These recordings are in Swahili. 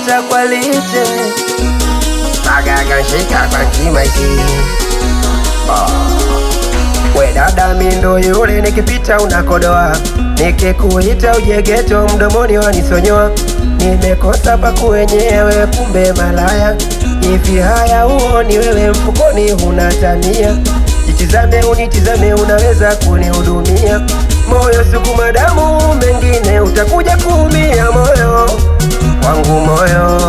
cha kwa liche Magaga shika kwa kimaiki We dada mindo yule nikipita unakodoa Nikikuita uje geto mdomoni wanisonyoa Nimekosa pa kuenyewe kumbe malaya Hivi haya uoni wewe mfukoni hunatania Jitizame unitizame unaweza kunihudumia Moyo sukuma damu mengine utakuja kuumia moyo wangu moyo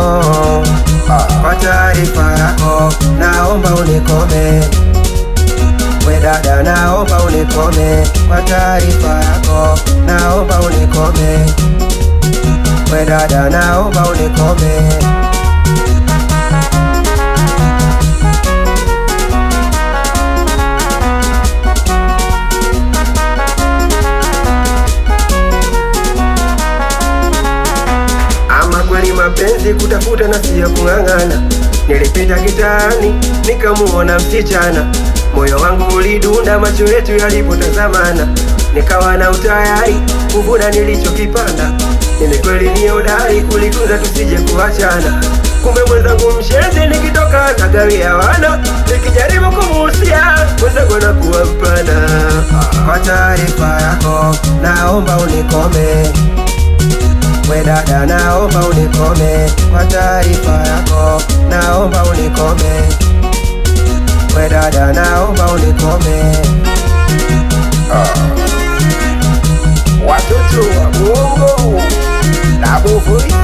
Kwa taarifa yako naomba unikome We dada naomba unikome Kwa taarifa yako naomba unikome We dada naomba unikome Mapenzi kutafuta na siyo kung'ang'ana Nilipita kitaani nikamuona msichana Moyo wangu ulidunda macho yetu yalipotazamana Nikawa na utayari kuvuna nilichokipanda Mimi kweli ni hodari kulitunza tusije kuachana Kumbe mwenzangu mshenzi nikitoka na gari ya wana Nikijaribu kumuhusia mwenzangu anakuwa mpana Kwa taarifa yako naomba unikome We dada naomba unikome Kwa taarifa yako naomba unikome We dada naomba unikome Watoto wa Bongo Double Voice